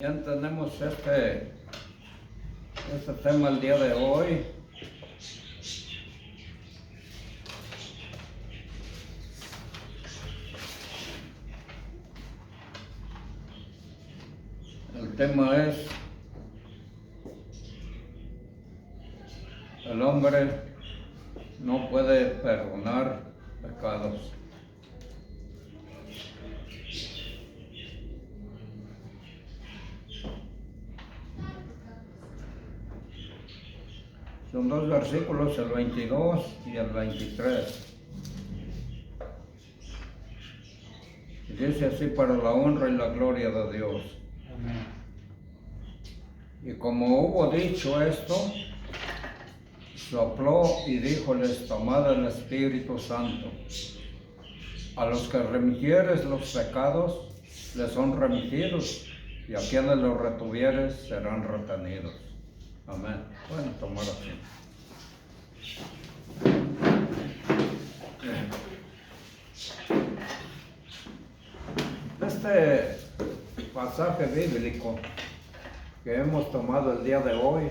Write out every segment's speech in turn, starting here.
Ya tenemos este tema el día de hoy. El tema es: el hombre no puede perdonar pecados. Son dos versículos, el 22 y el 23. Y dice así: para la honra y la gloria de Dios. Amén. Y como hubo dicho esto, sopló y díjoles: tomad el Espíritu Santo. A los que remitieres los pecados, les son remitidos, y a quienes los retuvieres serán retenidos. Amén. Bueno, tomar así. Este pasaje bíblico que hemos tomado el día de hoy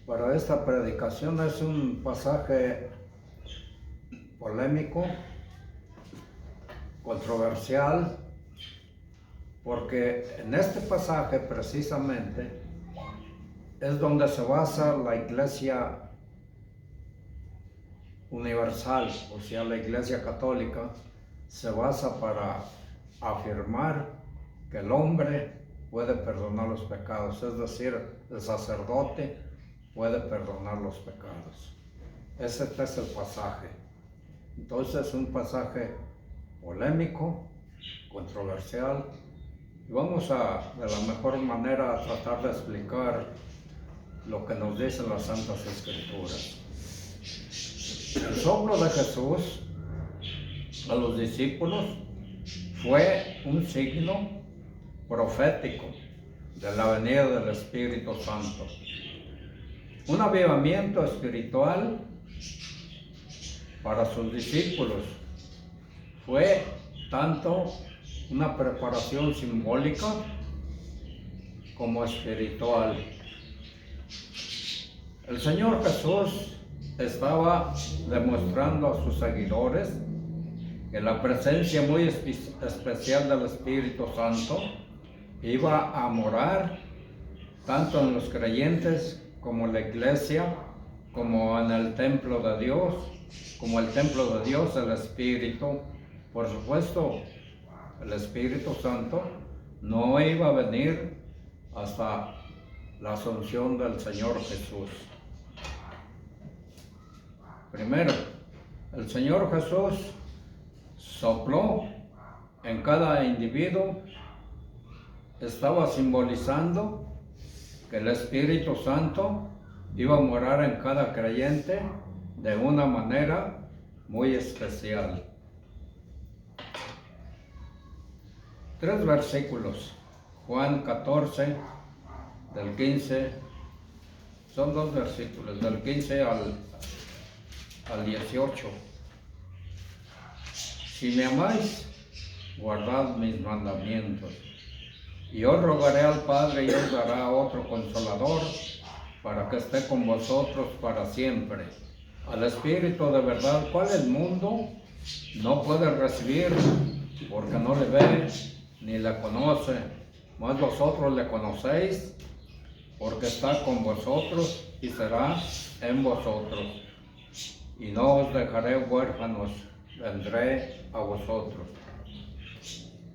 para esta predicación es un pasaje polémico, controversial, porque en este pasaje precisamente es donde se basa la Iglesia universal, o sea, la Iglesia católica se basa para afirmar que el hombre puede perdonar los pecados, es decir, el sacerdote puede perdonar los pecados. Ese es el pasaje. Entonces es un pasaje polémico, controversial, y vamos de la mejor manera a tratar de explicar lo que nos dicen las Santas Escrituras. El soplo de Jesús a los discípulos fue un signo profético de la venida del Espíritu Santo. Un avivamiento espiritual para sus discípulos fue tanto una preparación simbólica como espiritual. El Señor Jesús estaba demostrando a sus seguidores que la presencia muy especial del Espíritu Santo iba a morar tanto en los creyentes como en la iglesia, como en el templo de Dios, como el templo de Dios, el Espíritu. Por supuesto, el Espíritu Santo no iba a venir hasta la asunción del Señor Jesús. Primero, el Señor Jesús sopló en cada individuo, estaba simbolizando que el Espíritu Santo iba a morar en cada creyente de una manera muy especial. 3 versículos, Juan 14, del 15, son 2 versículos, del 15 al 18. Si me amáis, guardad mis mandamientos. Y os rogaré al Padre, y os dará otro Consolador, para que esté con vosotros para siempre. Al Espíritu de verdad, cual el mundo no puede recibir, porque no le ve ni le conoce, mas vosotros le conocéis, porque está con vosotros y será en vosotros. Y no os dejaré huérfanos, vendré a vosotros.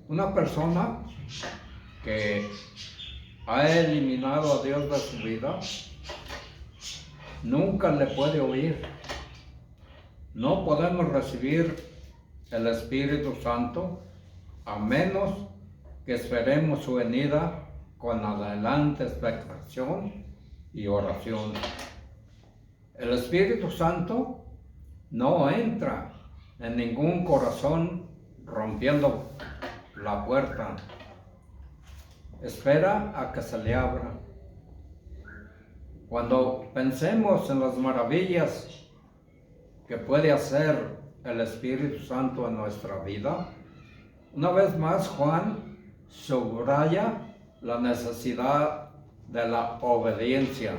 Una persona que ha eliminado a Dios de su vida nunca le puede oír. No podemos recibir el Espíritu Santo a menos que esperemos su venida con adelante expectación y oración. El Espíritu Santo no entra en ningún corazón rompiendo la puerta. Espera a que se le abra. Cuando pensemos en las maravillas que puede hacer el Espíritu Santo en nuestra vida, una vez más Juan subraya la necesidad de la obediencia,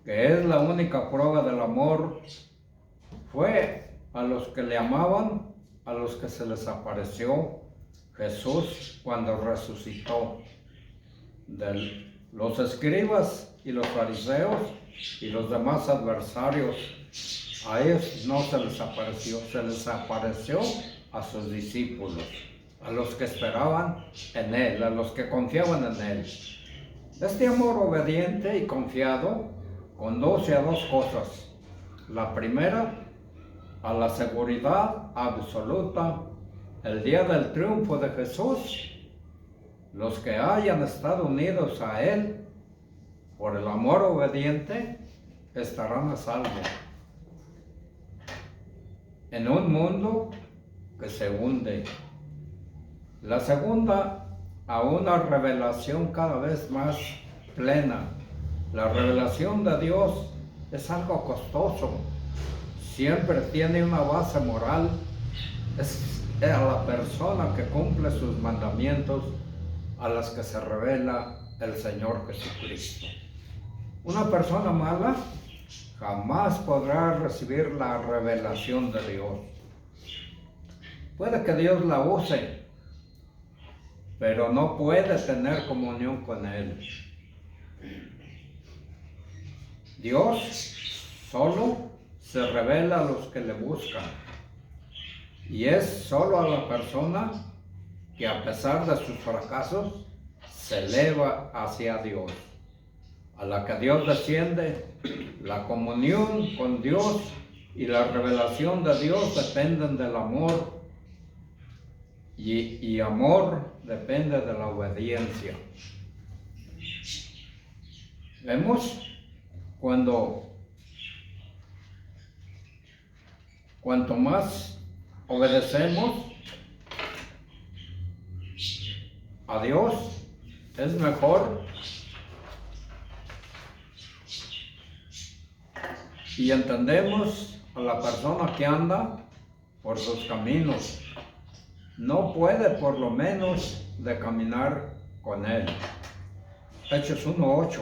que es la única prueba del amor. Fue a los que le amaban, a los que se les apareció Jesús cuando resucitó. Los escribas y los fariseos y los demás adversarios, a ellos no se les apareció a sus discípulos, a los que esperaban en Él, a los que confiaban en Él. Este amor obediente y confiado conduce a dos cosas. La primera, a la seguridad absoluta, el día del triunfo de Jesús. Los que hayan estado unidos a Él por el amor obediente estarán a salvo en un mundo que se hunde. La segunda, a una revelación cada vez más plena. La revelación de Dios es algo costoso. Siempre tiene una base moral. Es a la persona que cumple sus mandamientos a las que se revela el Señor Jesucristo. Una persona mala jamás podrá recibir la revelación de Dios. Puede que Dios la use, pero no puede tener comunión con Él. Dios solo se revela a los que le buscan, y es solo a la persona que a pesar de sus fracasos se eleva hacia Dios, a la que Dios desciende. La comunión con Dios y la revelación de Dios dependen del amor, y amor depende de la obediencia. Vemos cuanto más obedecemos a Dios, es mejor, y entendemos a la persona que anda por sus caminos. No puede por lo menos de caminar con Él. Hechos 1:8.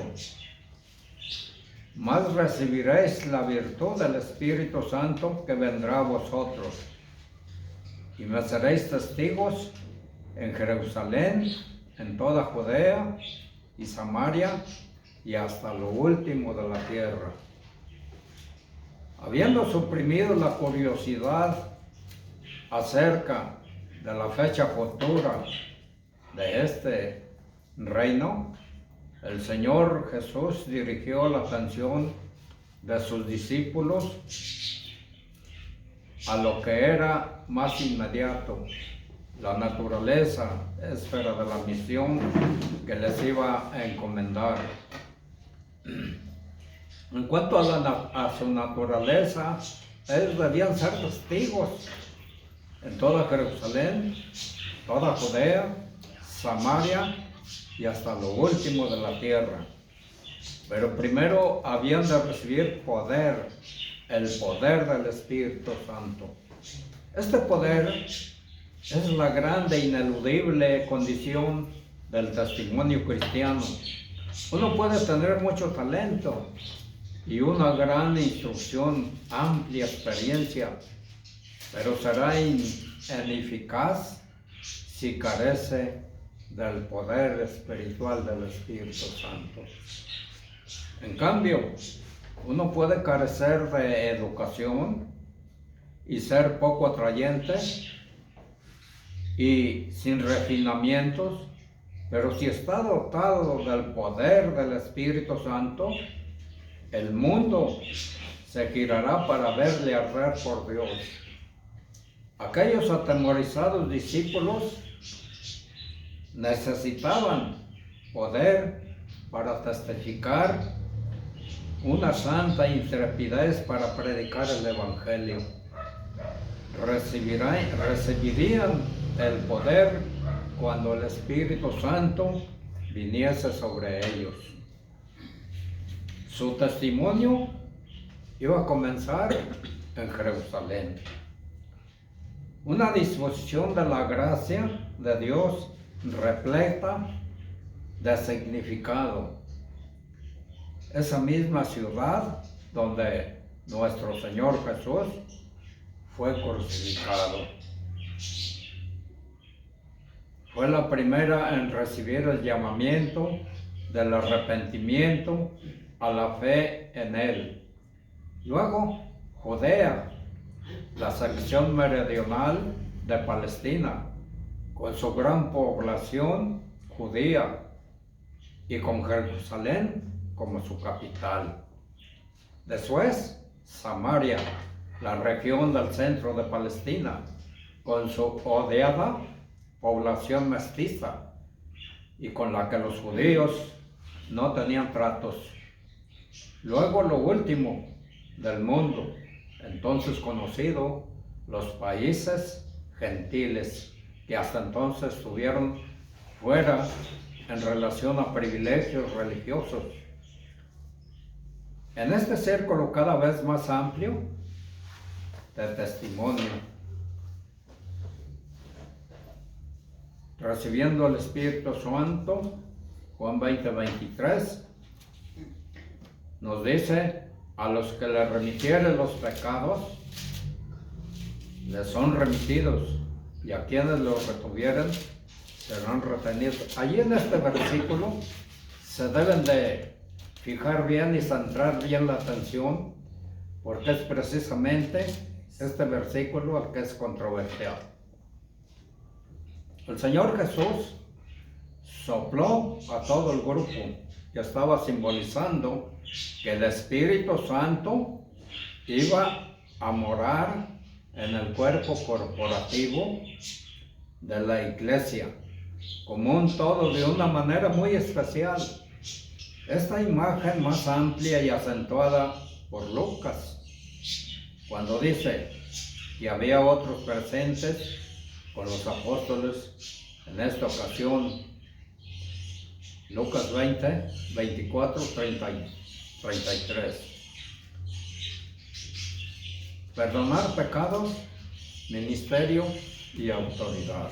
Mas recibiréis la virtud del Espíritu Santo que vendrá a vosotros, y me seréis testigos en Jerusalén, en toda Judea y Samaria, y hasta lo último de la tierra. Habiendo suprimido la curiosidad acerca de la fecha futura de este reino, el Señor Jesús dirigió la atención de sus discípulos a lo que era más inmediato, la naturaleza, esfera de la misión que les iba a encomendar. En cuanto a su naturaleza, ellos debían ser testigos en toda Jerusalén, toda Judea, Samaria y hasta lo último de la tierra. Pero primero habían de recibir poder, el poder del Espíritu Santo. Este poder es la grande e ineludible condición del testimonio cristiano. Uno puede tener mucho talento y una gran instrucción, amplia experiencia, pero será ineficaz si carece del poder espiritual del Espíritu Santo. En cambio, uno puede carecer de educación y ser poco atrayente y sin refinamientos, pero si está dotado del poder del Espíritu Santo, el mundo se girará para verle arder por Dios. Aquellos atemorizados discípulos necesitaban poder para testificar, una santa intrepidez para predicar el Evangelio. Recibirían el poder cuando el Espíritu Santo viniese sobre ellos. Su testimonio iba a comenzar en Jerusalén. Una disposición de la gracia de Dios repleta de significado. Esa misma ciudad donde nuestro Señor Jesús fue crucificado. Fue la primera en recibir el llamamiento del arrepentimiento a la fe en Él. Luego, Judea, la sección meridional de Palestina, con su gran población judía y con Jerusalén como su capital. Después, Samaria, la región del centro de Palestina, con su odiada población mestiza y con la que los judíos no tenían tratos. Luego lo último del mundo, entonces conocido, los países gentiles, que hasta entonces estuvieron fuera en relación a privilegios religiosos. En este círculo cada vez más amplio de testimonio, recibiendo el Espíritu Santo, Juan 20:23, nos dice: a los que le remitieren los pecados, les son remitidos, y a quienes los retuvieren, serán retenidos. Allí en este versículo se deben de fijar bien y centrar bien la atención, porque es precisamente este versículo el que es controversial. El Señor Jesús sopló a todo el grupo que estaba simbolizando que el Espíritu Santo iba a morar en el cuerpo corporativo de la iglesia, como un todo, de una manera muy especial. Esta imagen más amplia y acentuada por Lucas, cuando dice que había otros presentes con los apóstoles en esta ocasión. Lucas 20, 24, 30 y 33. Perdonar pecados, ministerio y autoridad.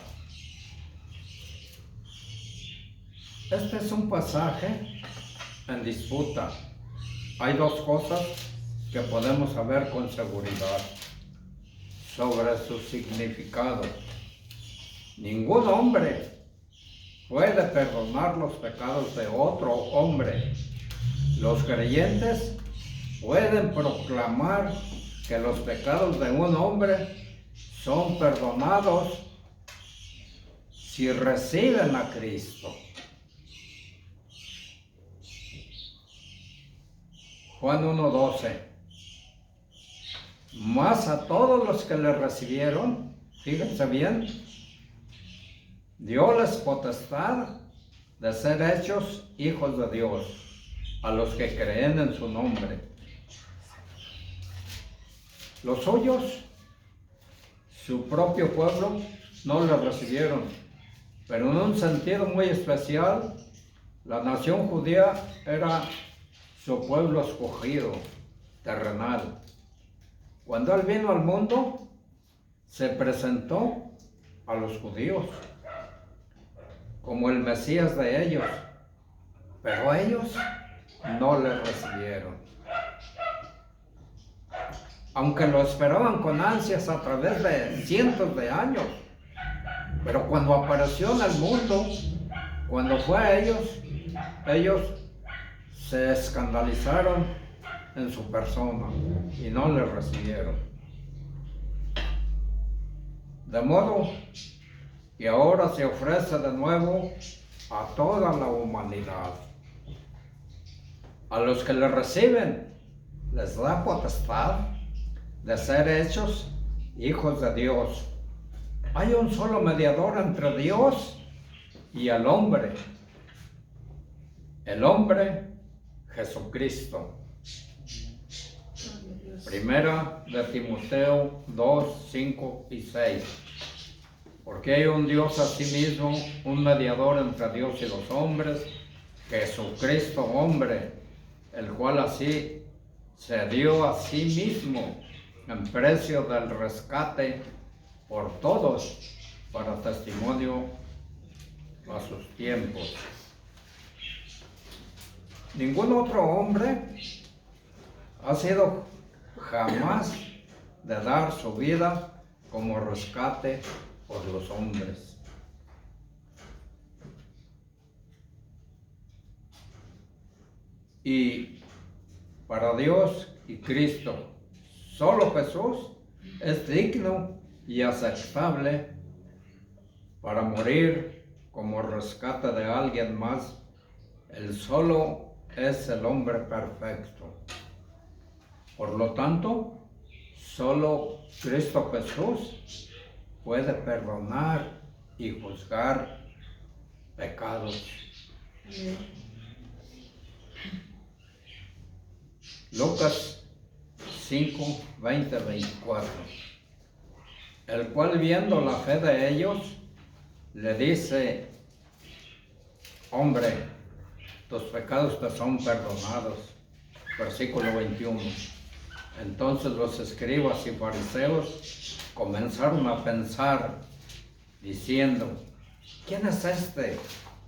Este es un pasaje en disputa. Hay dos cosas que podemos saber con seguridad sobre su significado. Ningún hombre puede perdonar los pecados de otro hombre. Los creyentes pueden proclamar que los pecados de un hombre son perdonados si reciben a Cristo. Juan 1:12. Mas a todos los que le recibieron, fíjense bien, dioles potestad de ser hechos hijos de Dios, a los que creen en su nombre. Los suyos, su propio pueblo, no le recibieron, pero en un sentido muy especial, la nación judía era su pueblo escogido, terrenal. Cuando Él vino al mundo, se presentó a los judíos como el Mesías de ellos, pero ellos no le recibieron. Aunque lo esperaban con ansias a través de cientos de años, pero cuando apareció en el mundo, cuando fue a ellos se escandalizaron en su persona y no le recibieron. De modo que ahora se ofrece de nuevo a toda la humanidad. A los que le reciben, les da potestad de ser hechos hijos de Dios. Hay un solo mediador entre Dios y el hombre Jesucristo. Primera de Timoteo 2, 5 y 6. Porque hay un Dios a sí mismo, un mediador entre Dios y los hombres, Jesucristo hombre, el cual así se dio a sí mismo en precio del rescate por todos, para testimonio a sus tiempos. Ningún otro hombre ha sido jamás de dar su vida como rescate por los hombres. Y para Dios y Cristo, solo Jesús es digno y aceptable para morir como rescate de alguien más. Él solo es el hombre perfecto. Por lo tanto, solo Cristo Jesús puede perdonar y juzgar pecados. Lucas 5, 20, 24. El cual, viendo la fe de ellos, le dice: hombre, tus pecados te son perdonados. Versículo 21. Entonces los escribas y fariseos comenzaron a pensar, diciendo: ¿quién es este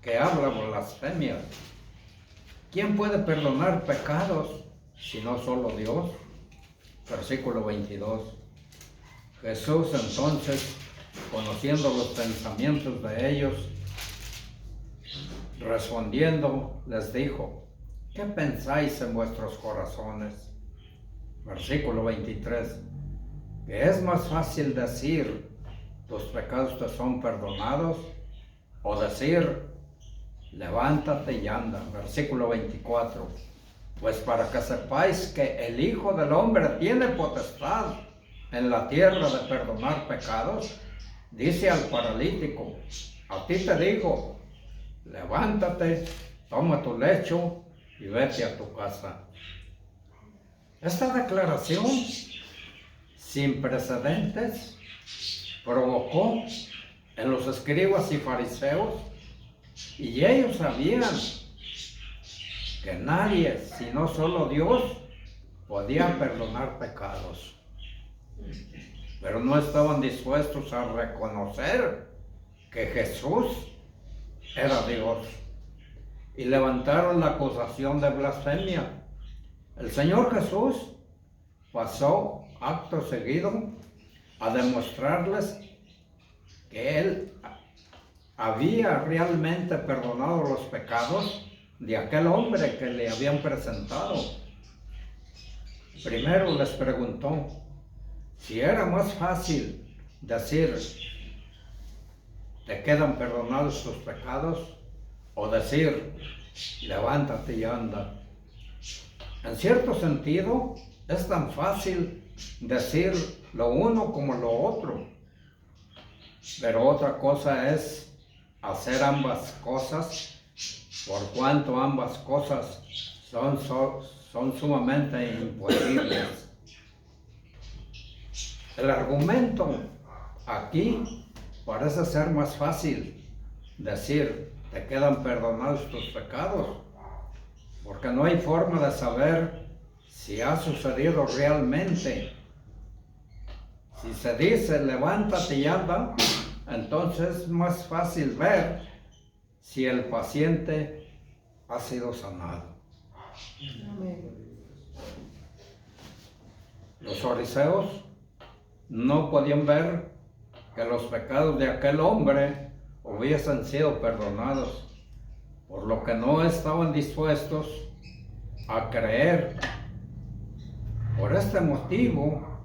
que habla blasfemia? ¿Quién puede perdonar pecados sino solo Dios? Versículo 22. Jesús entonces, conociendo los pensamientos de ellos, respondiendo, les dijo: ¿qué pensáis en vuestros corazones? Versículo 23. Que es más fácil decir: tus pecados te son perdonados, o decir: levántate y anda. Versículo 24. Pues para que sepáis que el Hijo del Hombre tiene potestad en la tierra de perdonar pecados, dice al paralítico: a ti te digo, levántate, toma tu lecho y vete a tu casa. Esta declaración sin precedentes provocó en los escribas y fariseos, y ellos sabían que nadie, sino solo Dios, podía perdonar pecados. Pero no estaban dispuestos a reconocer que Jesús era Dios, y levantaron la acusación de blasfemia. El Señor Jesús pasó acto seguido a demostrarles que Él había realmente perdonado los pecados de aquel hombre que le habían presentado. Primero les preguntó si era más fácil decir: te quedan perdonados tus pecados, o decir: levántate y anda. En cierto sentido, es tan fácil decir lo uno como lo otro, pero otra cosa es hacer ambas cosas, por cuanto ambas cosas son sumamente imposibles. El argumento aquí parece ser más fácil decir: te quedan perdonados tus pecados, porque no hay forma de saber si ha sucedido realmente. Si se dice: levántate y anda, entonces es más fácil ver si el paciente ha sido sanado. Los fariseos no podían ver que los pecados de aquel hombre hubiesen sido perdonados, por lo que no estaban dispuestos a creer. Por este motivo,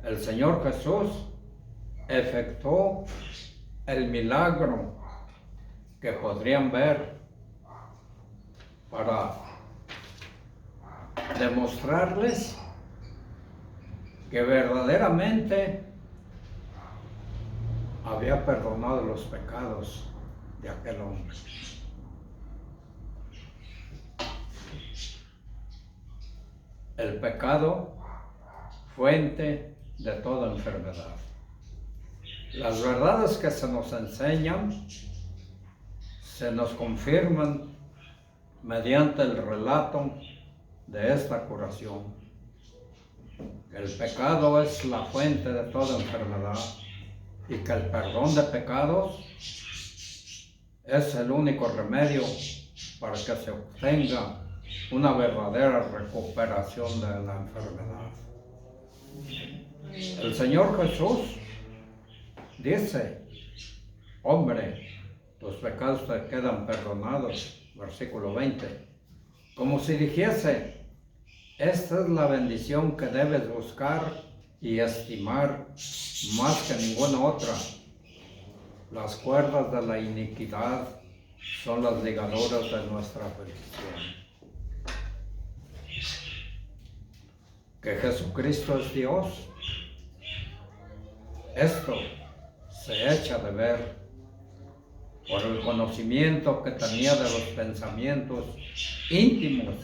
el Señor Jesús efectuó el milagro que podrían ver para demostrarles que verdaderamente había perdonado los pecados de aquel hombre. El pecado, fuente de toda enfermedad. Las verdades que se nos enseñan se nos confirman mediante el relato de esta curación. El pecado es la fuente de toda enfermedad, y que el perdón de pecados es el único remedio para que se obtenga una verdadera recuperación de la enfermedad. El Señor Jesús dice, hombre, tus pecados te quedan perdonados, versículo 20, como si dijese, esta es la bendición que debes buscar y estimar más que ninguna otra. Las cuerdas de la iniquidad son las ligaduras de nuestra aflicción. Que Jesucristo es Dios, esto se echa de ver por el conocimiento que tenía de los pensamientos íntimos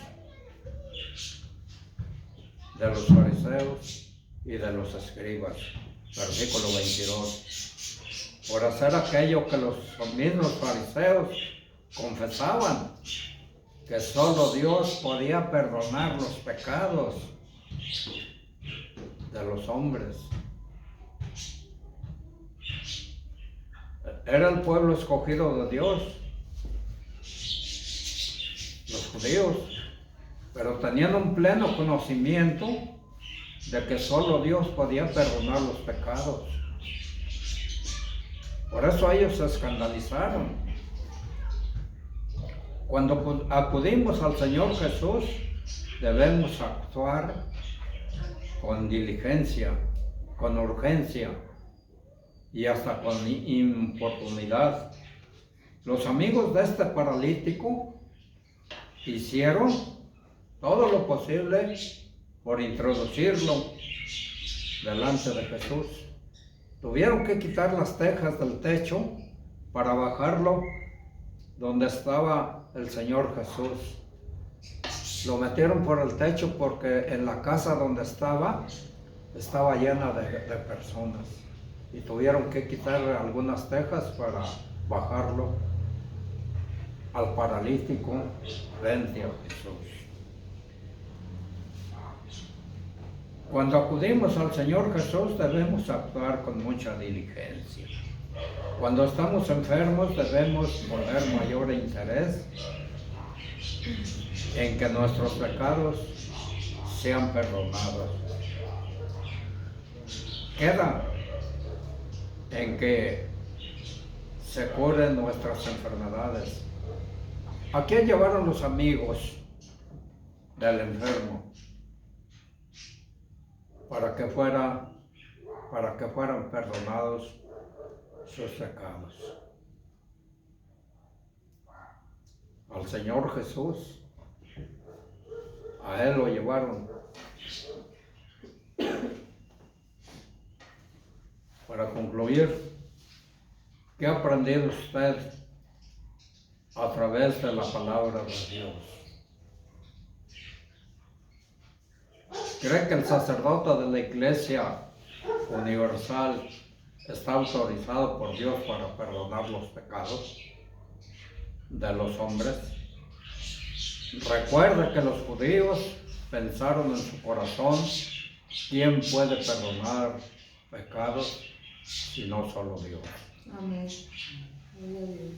de los fariseos y de los escribas. Versículo 22. Por hacer aquello que los mismos fariseos confesaban, que solo Dios podía perdonar los pecados de los hombres. Era el pueblo escogido de Dios, los judíos, pero tenían un pleno conocimiento de que solo Dios podía perdonar los pecados. Por eso ellos se escandalizaron. Cuando acudimos al Señor Jesús, debemos actuar con diligencia, con urgencia y hasta con importunidad. Los amigos de este paralítico hicieron todo lo posible por introducirlo delante de Jesús. Tuvieron que quitar las tejas del techo para bajarlo donde estaba el Señor Jesús. Lo metieron por el techo porque en la casa donde estaba llena de personas y tuvieron que quitar algunas tejas para bajarlo al paralítico frente a Jesús. Cuando acudimos al Señor Jesús debemos actuar con mucha diligencia. Cuando estamos enfermos debemos poner mayor interés en que nuestros pecados sean perdonados. Queda en que se curen nuestras enfermedades. ¿A quién llevaron los amigos del enfermo? Para que fueran perdonados sus pecados. Al Señor Jesús, a Él lo llevaron. Para concluir, ¿qué ha aprendido usted a través de la palabra de Dios? ¿Cree que el sacerdote de la Iglesia Universal está autorizado por Dios para perdonar los pecados de los hombres? Recuerde que los judíos pensaron en su corazón, ¿quién puede perdonar pecados si no solo Dios? Amén.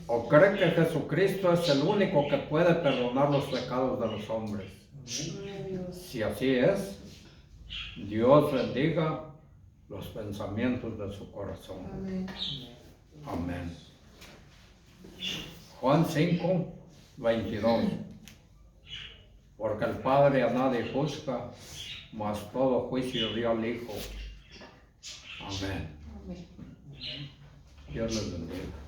¿O cree que Jesucristo es el único que puede perdonar los pecados de los hombres? Si así es, Dios bendiga los pensamientos de su corazón. Amén. Amén. Juan 5, 22. Porque el Padre a nadie juzga, mas todo juicio dio al Hijo. Amén. Amén. Dios les bendiga.